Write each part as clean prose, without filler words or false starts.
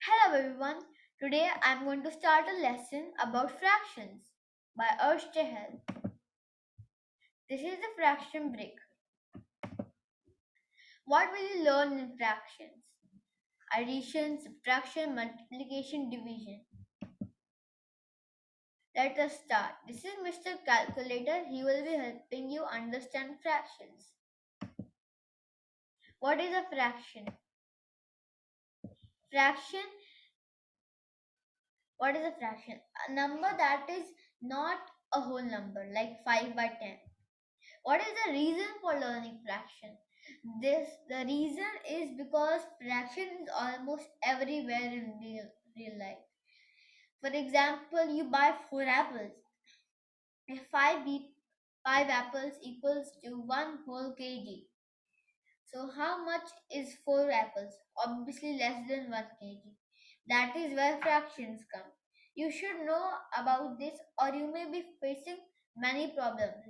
Hello everyone. Today I'm going to start a lesson about fractions by Ursh Chahal. This is the fraction break. What will you learn in fractions? Addition, subtraction, multiplication, division. Let us start. This is Mr. Calculator. He will be helping you understand fractions. What is a fraction? Fraction. What is a fraction? A number that is not a whole number like 5 by 10. What is the reason for learning fraction? The reason is because fraction is almost everywhere in real life. For example, you buy 4 apples. If 5 apples equals to 1 whole kg. So how much is 4 apples? Obviously less than 1 kg. That is where fractions come. You should know about this, or you may be facing many problems.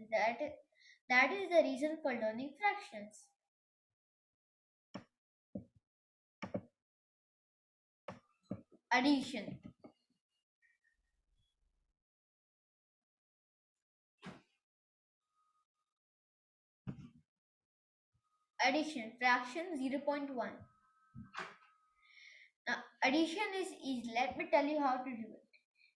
That is the reason for learning fractions. Addition. Addition. Fraction 0.1. Now, addition is easy. Let me tell you how to do it.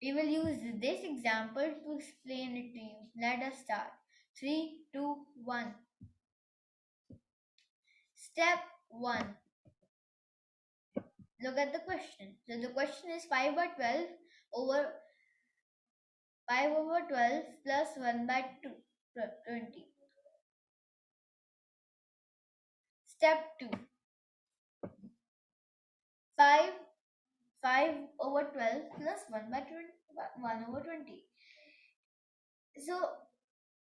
We will use this example to explain it to you. Let us start. 3, 2, 1. Step 1. Look at the question. So the question is 5 by 12 over 5 over 12 plus 1 by 20. Step 2. 5 5 over 12 plus 1 by 20, 1 over 20. So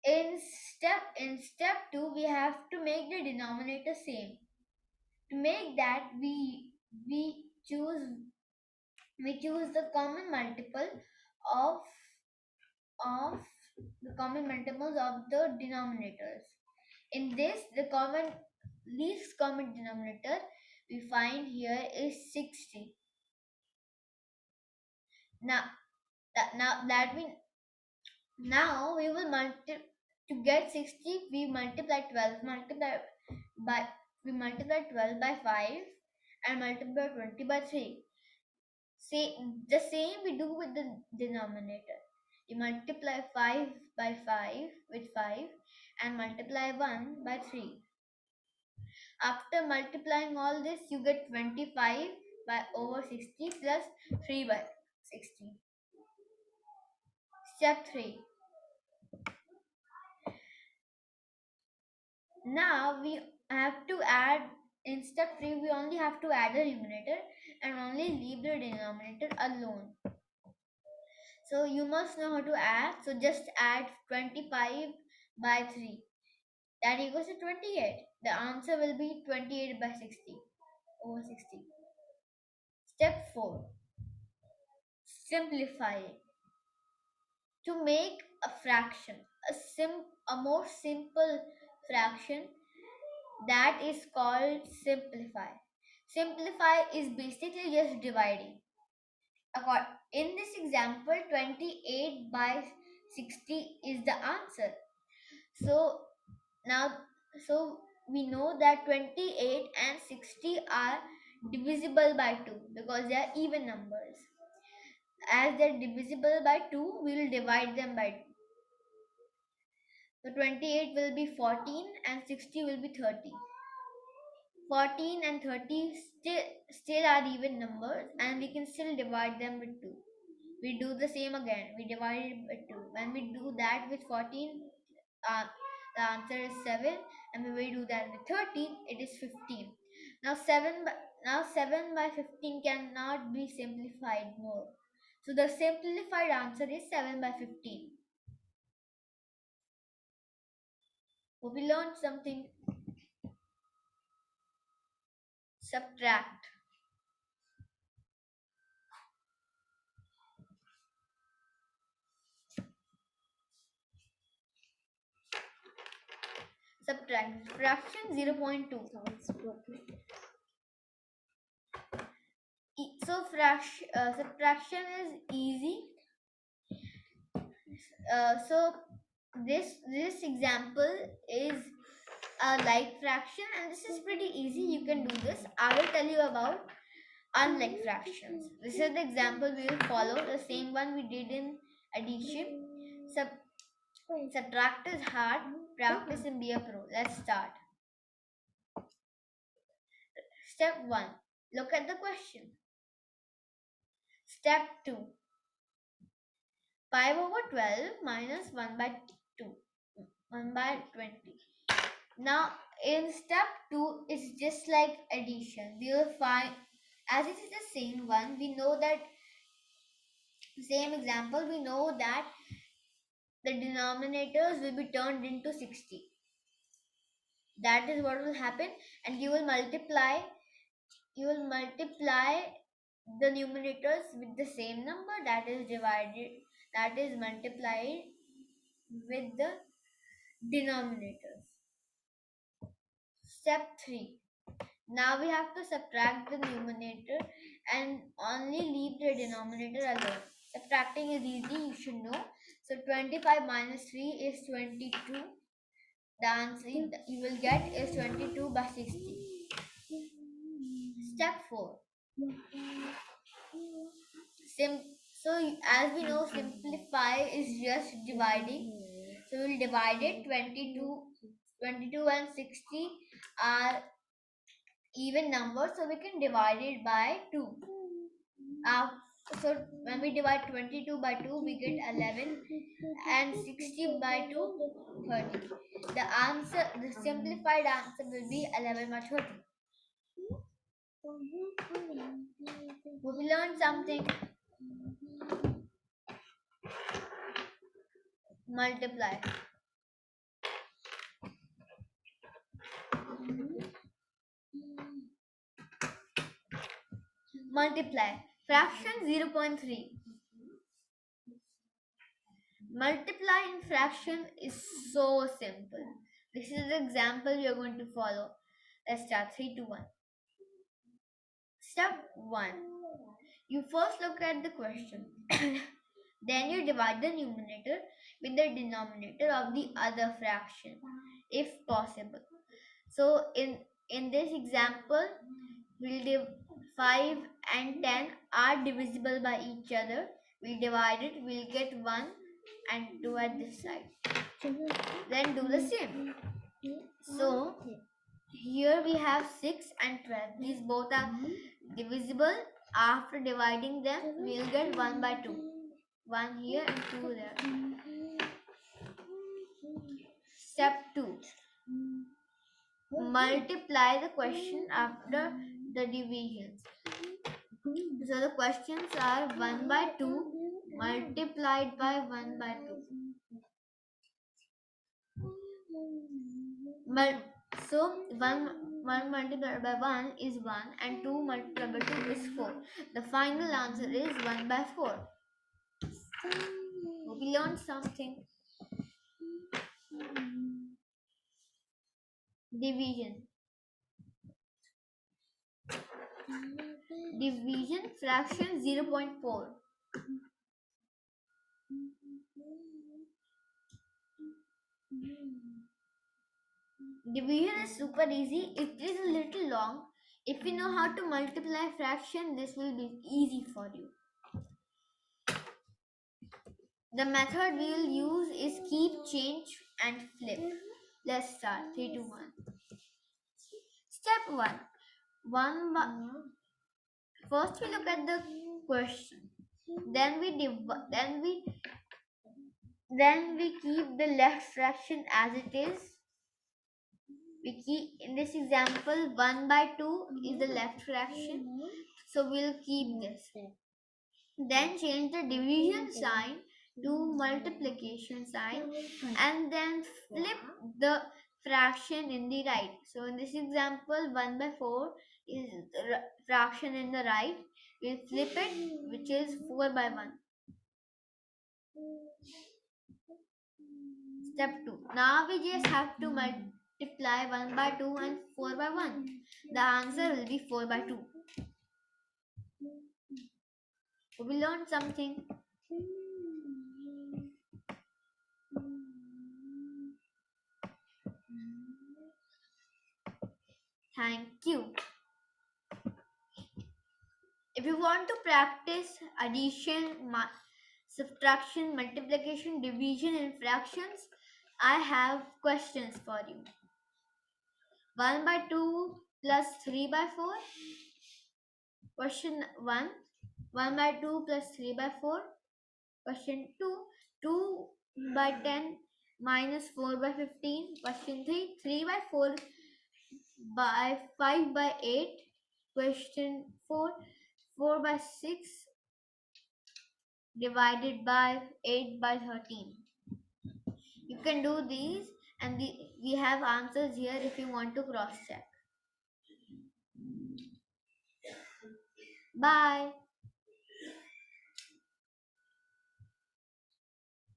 in step 2 we have to make the denominator same. To make that we choose the common multiple of the common multiples of the denominators. In this, the least common denominator we find here is 60. Now we will multiply to get 60. We multiply 12 by we multiply 12 by 5 and multiply 20 by 3. The same we do with the denominator. You multiply 5 by 5 with 5 and multiply 1 by 3. After multiplying all this, you get 25 by over 60 plus 3 by 60. Step 3. Now we have to add, in step 3, we only have to add the numerator and only leave the denominator alone. So you must know how to add. So just add 25 by 3. That equals to 28. The answer will be 28 by 60 over 60. Step 4. Simplify. To make a fraction, a more simple fraction, that is called simplify. Simplify is basically just dividing. In this example, 28 by 60 is the answer. So now, we know that 28 and 60 are divisible by 2 because they are even numbers. As they're divisible by 2, we will divide them by 2. So 28 will be 14 and 60 will be 30. 14 and 30 still are even numbers and we can still divide them with 2. We do the same again. We divide it by 2. When we do that with 14, the answer is 7, and when we do that with 13, it is 15. Now 7 by 15 cannot be simplified more. So the simplified answer is 7 by 15. So we learned something. Subtract. Subtract. Fraction 0.2. So Subtraction is easy. So this example is a like fraction, and this is pretty easy. You can do this. I will tell you about unlike fractions. This is the example we will follow, the same one we did in addition. Subtract is hard. Practice and be a pro. Let's start. Step 1. Look at the question. Step 2. 5 over 12 minus 1 by 2. 1 by 20. Now in step 2, it's just like addition. We will find, as it is the same one, we know that, same example, we know that the denominators will be turned into 60. That is what will happen, and you will multiply the numerators with the same number, that is multiplied with the denominators. Step 3. Now we have to subtract the numerator and only leave the denominator alone. Subtracting is easy, you should know. So 25 minus 3 is 22. The answer you will get is 22 by 60. Step 4. So as we know, simplify is just dividing. So we'll divide it. 22 and 60 are even numbers, so we can divide it by 2. So when we divide 22 by 2, we get 11, and 60 by 2, 30. The simplified answer will be 11 by 30. We learned something. Multiply. Multiply. Fraction 0.3. Multiply in fraction is so simple. This is the example we are going to follow. Let's start. 3, 2, 1. Step 1. You first look at the question. Then you divide the numerator with the denominator of the other fraction, if possible. So in this example, 5 and 10 are divisible by each other. We'll divide it. We'll get 1 and 2 at this side. Then do the same. So here we have 6 and 12. These both are divisible. After dividing them, we'll get 1 by 2. 1 here and 2 there. Step 2. Multiply the question after the divisions. So the questions are 1 by 2 multiplied by 1 by 2. So 1 multiplied by 1 is 1 and 2 multiplied by 2 is 4. The final answer is 1 by 4. We learned something. Division. Division fraction 0.4. Division is super easy. It is a little long. If you know how to multiply fraction, this will be easy for you. The method we will use is keep, change and flip. Let's start. 3, 2, 1. Step 1. First we look at the question. Then we keep the left fraction as it is. We keep, in this example, 1 by 2 is the left fraction, so we'll keep this. Then change the division sign to multiplication sign, and then flip the fraction in the right. So in this example, 1 by 4 is the fraction in the right. We'll flip it, which is 4 by 1. Step 2. Now we just have to multiply 1 by 2 and 4 by 1. The answer will be 4 by 2. We learned something. Thank you. If you want to practice addition, subtraction, multiplication, division, and fractions, I have questions for you. 1 by 2 plus 3 by 4. Question 1. 1 by 2 plus 3 by 4. Question 2. 2 by 10 minus 4 by 15. Question 3. 3 by 4 by 5 by 8. Question 4. 4 by 6 divided by 8 by 13. You can do these, and we have answers here if you want to cross check. Bye.